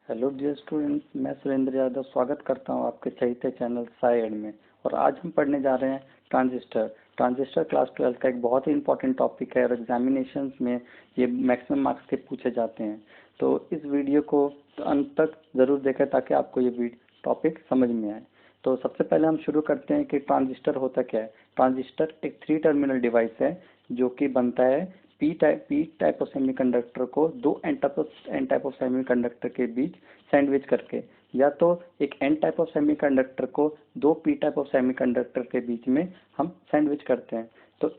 Hello dear student, मैं सुरेंद्र यादव स्वागत करता हूं आपके चहेते चैनल साइड में। और आज हम पढ़ने जा रहे हैं ट्रांजिस्टर। ट्रांजिस्टर क्लास 12 का एक बहुत ही इंपॉर्टेंट टॉपिक है और एग्जामिनेशंस में ये मैक्सिमम मार्क्स से पूछे जाते हैं। तो इस वीडियो को अंत तक ज़रूर देखें ताकि आपको ये टॉपिक समझ में आए। तो सबसे पहले हम शुरू करते हैं कि ट्रांजिस्टर होता क्या है। ट्रांजिस्टर एक 3 टर्मिनल डिवाइस है जो कि बनता है पी टाइप ऑफ सेमीकंडक्टर को दो एन टाइप ऑफ सेमीकंडक्टर के बीच सैंडविच करके, या तो एक एन टाइप ऑफ सेमीकंडक्टर को दो पी टाइप ऑफ सेमीकंडक्टर के बीच में हम सैंडविच करते हैं। तो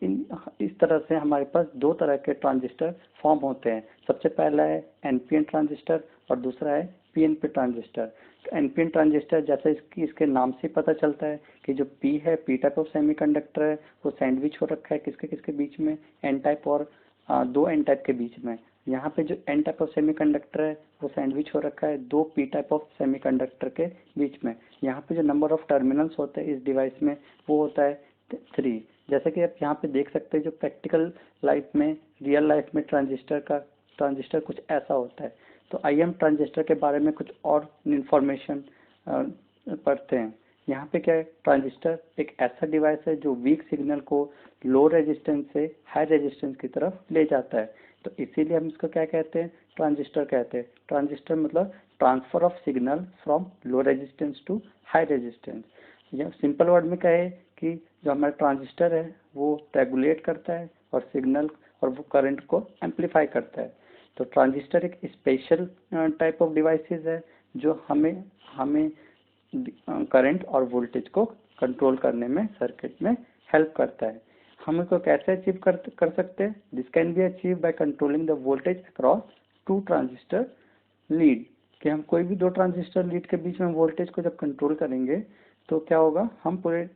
इस तरह से हमारे पास दो तरह के ट्रांजिस्टर फॉर्म होते हैं। सबसे पहला है एनपीएन ट्रांजिस्टर और दूसरा है पीएनपी ट्रांजिस्टर। एनपीएन ट्रांजिस्टर जैसे इसके नाम से पता चलता है कि जो पी है, पी टाइप ऑफ सेमीकंडक्टर है, वो सैंडविच हो रखा है किसके किसके बीच में, एन टाइप और दो एन टाइप के बीच में। यहाँ पे जो एन टाइप ऑफ सेमीकंडक्टर है वो सैंडविच हो रखा है दो पी टाइप ऑफ सेमीकंडक्टर के बीच में। यहाँ पे जो नंबर ऑफ टर्मिनल्स होते हैं इस डिवाइस में वो होता है 3। जैसे कि आप यहाँ पे देख सकते हैं, जो प्रैक्टिकल लाइफ में, रियल लाइफ में ट्रांजिस्टर कुछ ऐसा होता है। तो आइए हम ट्रांजिस्टर के बारे में कुछ और इंफॉर्मेशन पढ़ते हैं। यहाँ पे क्या है, ट्रांजिस्टर एक ऐसा डिवाइस है जो वीक सिग्नल को लो रेजिस्टेंस से हाई रेजिस्टेंस की तरफ ले जाता है। तो इसीलिए हम इसको क्या कहते हैं, ट्रांजिस्टर कहते हैं। ट्रांजिस्टर मतलब transfer of signal from low resistance to high resistance. या सिंपल वर्ड में कहे कि जो हमारा ट्रांजिस्टर है वो रेगुलेट करता है और सिग्नल और वो करंट को एम्पलीफाई करता है। तो ट्रांजिस्टर एक स्पेशल टाइप ऑफ डिवाइसेस है जो हमें करंट और वोल्टेज को कंट्रोल करने में, सर्किट में हेल्प करता है। हम इसको कैसे अचीव कर सकते हैं? This can be achieve by controlling the voltage across to transistor lead. कि हम कोई भी दो ट्रांजिस्टर लीड के बीच में वोल्टेज को जब कंट्रोल करेंगे तो क्या होगा, हम पूरे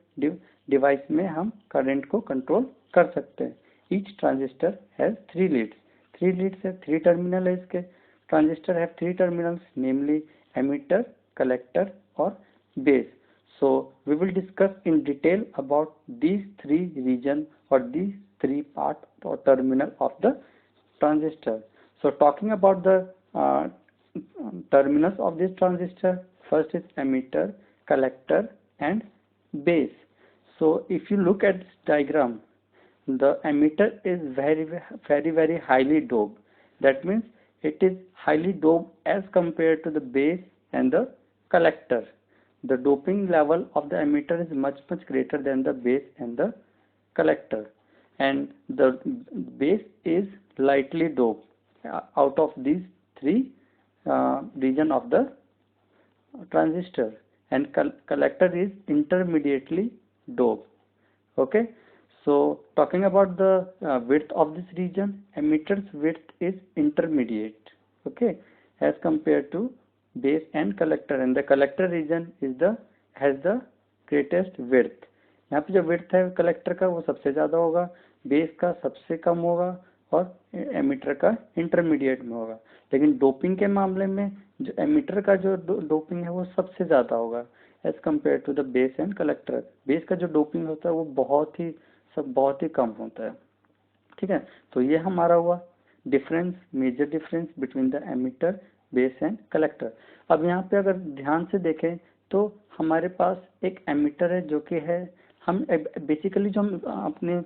डिवाइस में हम करंट को कंट्रोल कर सकते हैं। Each transistor has 3 leads. 3 leads है, 3 टर्मिनल है इसके। Transistor have 3 terminals, namely emitter, collector or base. So we will discuss in detail about these 3 region or these 3 part or terminal of the transistor. So talking about the terminals of this transistor, first is emitter, collector and base. So if you look at this diagram, the emitter is very highly doped. That means it is highly doped as compared to the base and the collector. The doping level of the emitter is much greater than the base and the collector, and the base is lightly doped out of these 3 region of the transistor, and collector is intermediately doped. Okay, so talking about the width of this region, emitter's width is intermediate, okay, as compared to base and collector, and the collector region has the greatest width. यहाँ पे जो width है collector का वो सबसे ज़्यादा होगा, base का सबसे कम होगा और एमिटर का इंटरमीडिएट में होगा। लेकिन डोपिंग के मामले में जो एमिटर का जो डोपिंग है वो सबसे ज़्यादा होगा as compare to the base and collector. Base का जो डोपिंग होता है वो बहुत ही कम होता है। ठीक है, तो ये हमारा हुआ difference, major difference between the emitter, base and collector. अब यहाँ पे अगर ध्यान से देखें तो हमारे पास एक एमिटर है जो कि है, हम बेसिकली जो हम अपने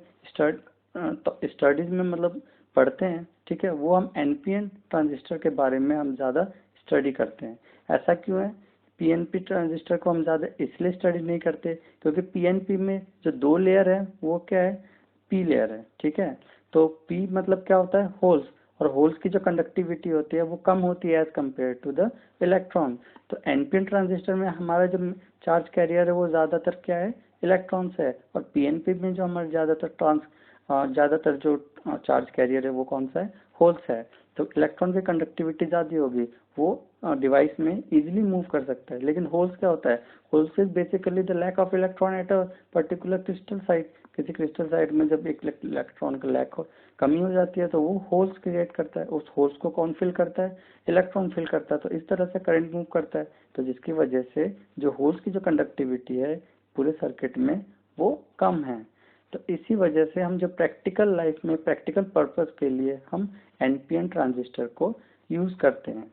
स्टडीज में मतलब पढ़ते हैं, ठीक है, वो हम एनपीएन ट्रांजिस्टर के बारे में हम ज़्यादा स्टडी करते हैं। ऐसा क्यों है? पीएनपी ट्रांजिस्टर को हम ज़्यादा इसलिए स्टडी नहीं करते क्योंकि पीएनपी में जो 2 लेयर है वो क्या है, पी लेयर है। ठीक है, तो पी मतलब क्या होता है, होल्स, और होल्स की जो कंडक्टिविटी होती है वो कम होती है as compare to the electron. तो एनपीएन ट्रांजिस्टर में हमारा जो चार्ज कैरियर है वो ज़्यादातर क्या है, इलेक्ट्रॉन्स है, और पीएनपी में जो हमारे ज़्यादातर जो चार्ज कैरियर है वो कौन सा है, होल्स है। तो इलेक्ट्रॉन की कंडक्टिविटी ज़्यादा होगी, वो डिवाइस में इजीली मूव कर सकता है। लेकिन होल्स क्या होता है, holes is basically the lack of electron at a particular crystal site. किसी क्रिस्टल साइट में जब एक इलेक्ट्रॉन का कमी हो जाती है तो वो होल्स क्रिएट करता है। उस होल्स को कौन फिल करता है, इलेक्ट्रॉन फिल करता है। तो इस तरह से करंट मूव करता है, तो जिसकी वजह से जो होल्स की जो कंडक्टिविटी है पूरे सर्किट में वो कम है। तो इसी वजह से हम जो प्रैक्टिकल लाइफ में, प्रैक्टिकल पर्पस के लिए हम एनपीएन ट्रांजिस्टर को यूज करते हैं।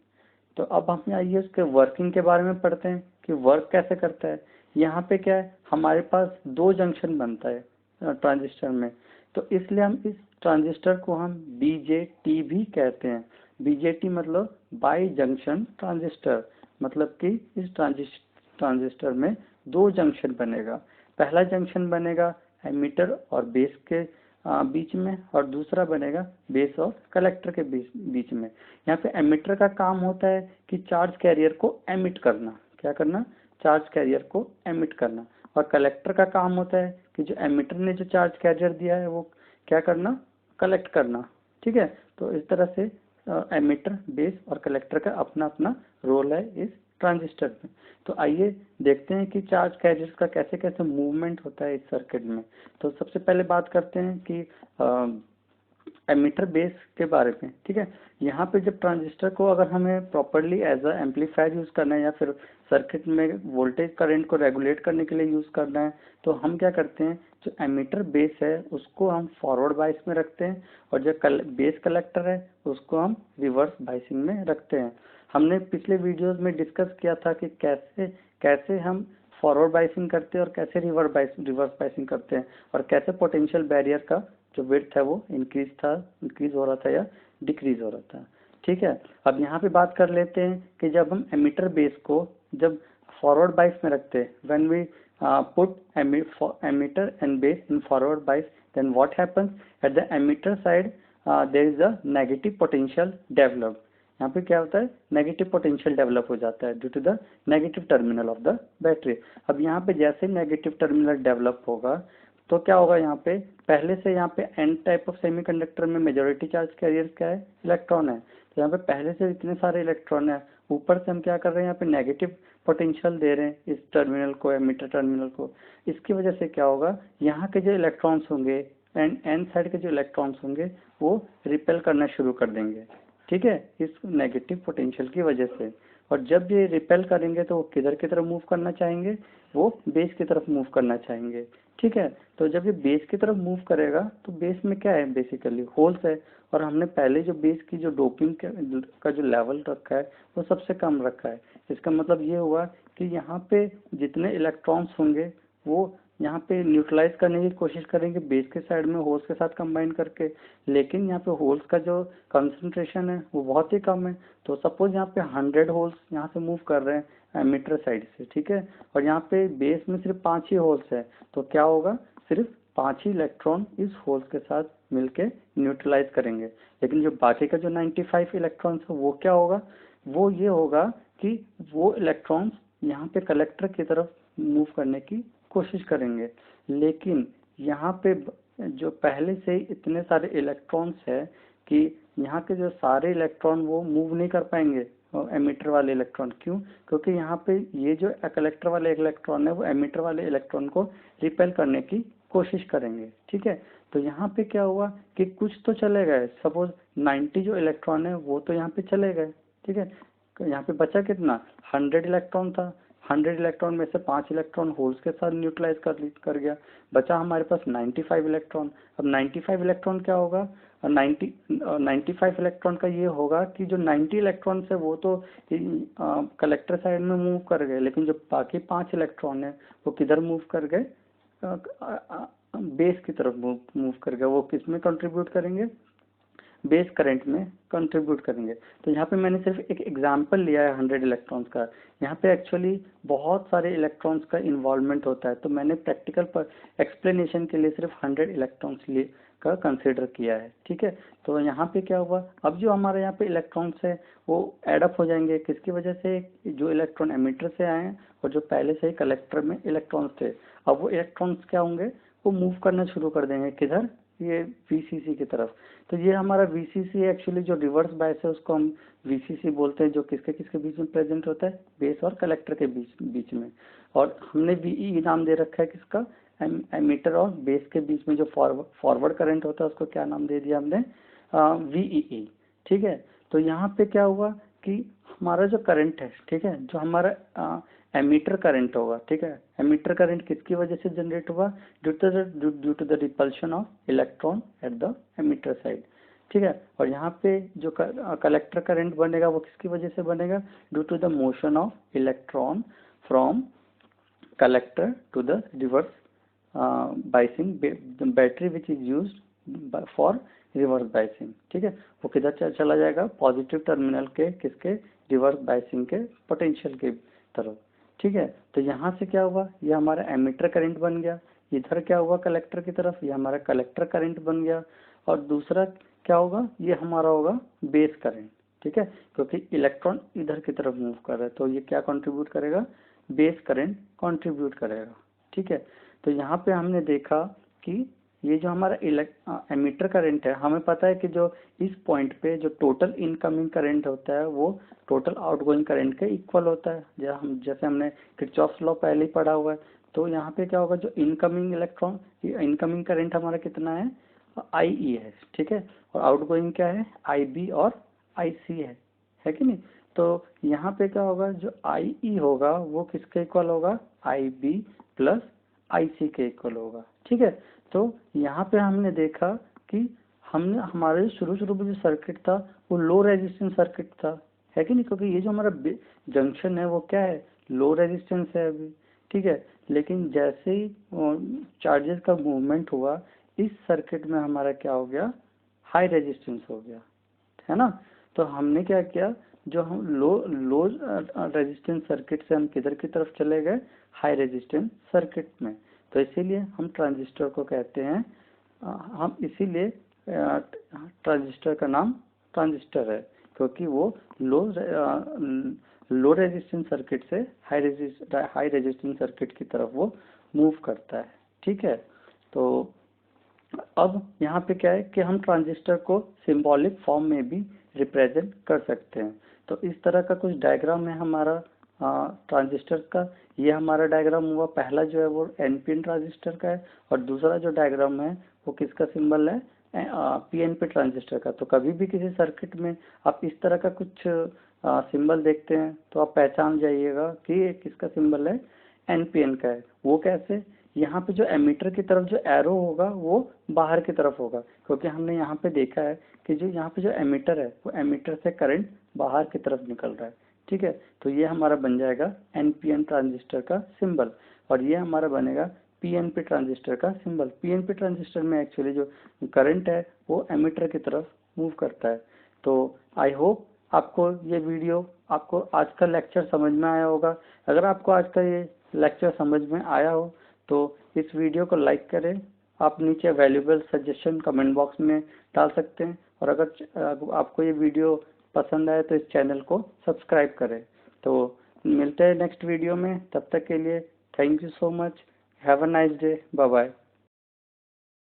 तो अब हम आइए उसके वर्किंग के बारे में पढ़ते हैं कि वर्क कैसे करता है। यहाँ पे क्या है, हमारे पास दो जंक्शन बनता है ट्रांजिस्टर में, तो इसलिए हम इस ट्रांजिस्टर को हम बीजेटी भी कहते हैं। बीजेटी मतलब बाई जंक्शन ट्रांजिस्टर, मतलब कि इस ट्रांजिस्टर में दो जंक्शन बनेगा। पहला जंक्शन बनेगा एमीटर और बेस के बीच में, और दूसरा बनेगा बेस और कलेक्टर के बीच में। यहाँ पे एमिटर का काम होता है कि चार्ज कैरियर को एमिट करना। क्या करना? चार्ज कैरियर को एमिट करना। और कलेक्टर का काम होता है कि जो एमिटर ने जो चार्ज कैरियर दिया है वो क्या करना? कलेक्ट करना। ठीक है, तो इस तरह से एमिटर, बेस और कलेक्टर का अपना अपना रोल है इस ट्रांजिस्टर में। तो आइए देखते हैं कि चार्ज कैरियर्स का कैसे कैसे मूवमेंट होता है इस सर्किट में। तो सबसे पहले बात करते हैं कि एमिटर बेस के बारे में। ठीक है, यहाँ पे जब ट्रांजिस्टर को अगर हमें properly as a amplifier use करना है या फिर सर्किट में वोल्टेज करंट को रेगुलेट करने के लिए यूज करना है, तो हम क्या करते हैं, जो एमिटर बेस है उसको हम फॉरवर्ड बाइस में रखते हैं, और जो बेस कलेक्टर है उसको हम रिवर्स बाइसिंग में रखते हैं। हमने पिछले वीडियोस में डिस्कस किया था कि कैसे कैसे हम फॉरवर्ड बाइसिंग करते हैं और कैसे रिवर्स बाइसिंग करते हैं, और कैसे पोटेंशियल बैरियर का जो विड्थ है वो इंक्रीज हो रहा था या डिक्रीज हो रहा था। ठीक है, अब यहाँ पे बात कर लेते हैं कि जब हम एमिटर बेस को जब फॉरवर्ड बाइस में रखते हैं, when we put emitter and base in forward bias, then what happens at the emitter side, there is a negative potential develop. यहाँ पे क्या होता है, नेगेटिव पोटेंशियल डेवलप हो जाता है due to the negative terminal of the battery. अब यहाँ पे जैसे नेगेटिव टर्मिनल डेवलप होगा तो क्या होगा, यहाँ पे पहले से यहाँ पे एन टाइप ऑफ सेमीकंडक्टर में मेजॉरिटी चार्ज कैरियर क्या है, इलेक्ट्रॉन है। तो यहाँ पे पहले से इतने सारे इलेक्ट्रॉन है, ऊपर से हम क्या कर रहे हैं, यहाँ पे नेगेटिव पोटेंशियल दे रहे हैं इस टर्मिनल को, एमिटर टर्मिनल को। इसकी वजह से क्या होगा, यहाँ के जो इलेक्ट्रॉन्स होंगे एंड एन साइड के जो इलेक्ट्रॉन्स होंगे वो रिपेल करना शुरू कर देंगे। ठीक है, इस नेगेटिव पोटेंशियल की वजह से। और जब ये रिपेल करेंगे तो वो किधर की तरफ मूव करना चाहेंगे, वो बेस की तरफ मूव करना चाहेंगे। ठीक है, तो जब ये बेस की तरफ मूव करेगा तो बेस में क्या है, बेसिकली होल्स है, और हमने पहले जो बेस की जो डोपिंग का जो लेवल रखा है वो सबसे कम रखा है। इसका मतलब ये हुआ कि यहाँ पे जितने इलेक्ट्रॉन्स होंगे वो यहाँ पे न्यूट्रलाइज करने की कोशिश करेंगे बेस के साइड में होल्स के साथ कंबाइन करके, लेकिन यहाँ पे होल्स का जो कंसंट्रेशन है वो बहुत ही कम है। तो सपोज यहाँ पे 100 होल्स यहाँ से मूव कर रहे हैं एमिटर साइड से। ठीक है, और यहाँ पे बेस में सिर्फ 5 ही होल्स है, तो क्या होगा, सिर्फ 5 ही इलेक्ट्रॉन इस होल्स के साथ मिलके न्यूट्रलाइज करेंगे। लेकिन जो बाकी का जो 95 इलेक्ट्रॉन्स है वो क्या होगा, वो ये होगा कि वो इलेक्ट्रॉन्स यहाँ पे कलेक्टर की तरफ मूव करने की कोशिश करेंगे। लेकिन यहाँ पे जो पहले से ही इतने सारे इलेक्ट्रॉन्स है कि यहाँ के जो सारे इलेक्ट्रॉन वो मूव नहीं कर पाएंगे, एमिटर वाले इलेक्ट्रॉन। क्यों? क्योंकि यहाँ पे ये जो कलेक्टर वाले इलेक्ट्रॉन है वो एमिटर वाले इलेक्ट्रॉन को रिपेल करने की कोशिश करेंगे। ठीक है, तो यहाँ पे क्या हुआ कि कुछ तो चले गए, सपोज 90 जो इलेक्ट्रॉन है वो तो यहाँ पे चले गए। ठीक है, तो यहाँ पे बचा कितना, 100 इलेक्ट्रॉन था। 100 इलेक्ट्रॉन में से 5 इलेक्ट्रॉन होल्स के साथ न्यूट्रलाइज कर गया, बचा हमारे पास 95 इलेक्ट्रॉन। अब 95 इलेक्ट्रॉन क्या होगा, 95 इलेक्ट्रॉन का ये होगा कि जो 90 इलेक्ट्रॉन है वो तो कलेक्टर साइड में मूव कर गए, लेकिन जो बाकी 5 इलेक्ट्रॉन है वो किधर मूव कर गए, बेस की तरफ मूव कर गए। वो किस में कंट्रीब्यूट करेंगे, बेस करंट में कंट्रीब्यूट करेंगे। तो यहाँ पे मैंने सिर्फ एक एग्जांपल लिया है 100 इलेक्ट्रॉन्स का, यहाँ पे एक्चुअली बहुत सारे इलेक्ट्रॉन्स का इन्वॉल्वमेंट होता है, तो मैंने प्रैक्टिकल पर एक्सप्लेनेशन के लिए सिर्फ 100 इलेक्ट्रॉन्स का कंसिडर किया है। ठीक है, तो यहाँ पे क्या हुआ, अब जो हमारे यहाँ पे इलेक्ट्रॉन्स है वो एडअप हो जाएंगे, किसकी वजह से, जो इलेक्ट्रॉन एमिटर से आए हैं और जो पहले से ही कलेक्टर में इलेक्ट्रॉन्स थे। अब वो इलेक्ट्रॉन्स क्या होंगे, वो मूव करना शुरू कर देंगे किधर, ये VCC की तरफ। तो ये हमारा VCC एक्चुअली जो रिवर्स बायस है उसको हम VCC बोलते हैं, जो किसके किसके बीच में प्रेजेंट होता है, बेस और कलेक्टर के बीच में। और हमने VEE नाम दे रखा है किसका, एमीटर और बेस के बीच में जो फॉरवर्ड करंट होता है उसको क्या नाम दे दिया हमने, VEE। ठीक है, तो यहाँ पे क्या हुआ कि हमारा जो करंट है, ठीक है, जो हमारा एमीटर करंट होगा, ठीक है, एमीटर करंट किसकी वजह से जनरेट हुआ, due to the repulsion of electron at the emitter side. ठीक है। और यहाँ पे जो कलेक्टर करंट बनेगा वो किसकी वजह से बनेगा, due to the motion of electron from collector to the reverse biasing battery which is used for reverse biasing. ठीक है, वो किधर चला जाएगा, पॉजिटिव टर्मिनल के किसके, रिवर्स बाइसिंग के पोटेंशियल की तरफ। ठीक है, तो यहाँ से क्या हुआ, ये हमारा एमिटर करंट बन गया, इधर क्या हुआ कलेक्टर की तरफ, ये हमारा कलेक्टर करंट बन गया। और दूसरा क्या होगा, ये हमारा होगा बेस करंट। ठीक है, क्योंकि इलेक्ट्रॉन इधर की तरफ मूव कर रहा है तो ये क्या कंट्रीब्यूट करेगा, बेस करंट कंट्रीब्यूट करेगा। ठीक है, तो यहाँ पे हमने देखा कि ये जो हमारा एमिटर करंट है, हमें पता है कि जो इस पॉइंट पे जो टोटल इनकमिंग करंट होता है वो टोटल आउटगोइंग करंट के इक्वल होता है। जैसे हमने किरचॉफ्स लॉ पहले ही पढ़ा हुआ है। तो यहाँ पे क्या होगा, जो इनकमिंग करंट हमारा कितना है, IE है। ठीक है, और आउटगोइंग क्या है, IB और IC है कि नहीं। तो यहाँ पे क्या होगा, जो IE होगा वो किसके इक्वल होगा, IB प्लस IC के इक्वल होगा। ठीक है, तो यहाँ पे हमने देखा कि हमने हमारे शुरू में जो सर्किट था वो लो रेजिस्टेंस सर्किट था, है कि नहीं, क्योंकि ये जो हमारा जंक्शन है वो क्या है, लो रेजिस्टेंस है अभी। ठीक है, लेकिन जैसे ही चार्जेस का मूवमेंट हुआ इस सर्किट में हमारा क्या हो गया, हाई रेजिस्टेंस हो गया, है ना। तो हमने क्या किया, जो हम लो रेजिस्टेंस सर्किट से हम किधर की तरफ चले गए, हाई रेजिस्टेंस सर्किट में। तो इसीलिए हम ट्रांजिस्टर को कहते हैं, हम इसीलिए ट्रांजिस्टर का नाम ट्रांजिस्टर है, क्योंकि वो लो रेजिस्टेंस सर्किट से हाई रेजिस्टेंस सर्किट की तरफ वो मूव करता है। ठीक है, तो अब यहाँ पे क्या है कि हम ट्रांजिस्टर को सिंबॉलिक फॉर्म में भी रिप्रेजेंट कर सकते हैं। तो इस तरह का कुछ डायग्राम है हमारा ट्रांजिस्टर का। ये हमारा डायग्राम हुआ, पहला जो है वो NPN ट्रांजिस्टर का है, और दूसरा जो डायग्राम है वो किसका सिंबल है, PNP ट्रांजिस्टर का। तो कभी भी किसी सर्किट में आप इस तरह का कुछ सिंबल देखते हैं तो आप पहचान जाइएगा कि ये किसका सिंबल है, NPN का है। वो कैसे, यहाँ पे जो एमीटर की तरफ जो एरो होगा वो बाहर की तरफ होगा, क्योंकि हमने यहाँ पे देखा है कि जो यहाँ पे जो एमीटर है वो एमीटर से करंट बाहर की तरफ निकल रहा है। ठीक है, तो ये हमारा बन जाएगा NPN ट्रांजिस्टर का सिंबल, और ये हमारा बनेगा PNP ट्रांजिस्टर का सिंबल। PNP ट्रांजिस्टर में एक्चुअली जो करंट है वो एमीटर की तरफ मूव करता है। तो आई होप आपको ये वीडियो, आपको आज का लेक्चर समझ में आया होगा। अगर आपको आज का ये लेक्चर समझ में आया हो तो इस वीडियो को लाइक करें। आप नीचे वैल्यूएबल सजेशन कमेंट बॉक्स में डाल सकते हैं, और अगर आपको ये वीडियो पसंद आए तो इस चैनल को सब्सक्राइब करें। तो मिलते हैं नेक्स्ट वीडियो में, तब तक के लिए thank you so much, have a nice day, bye bye.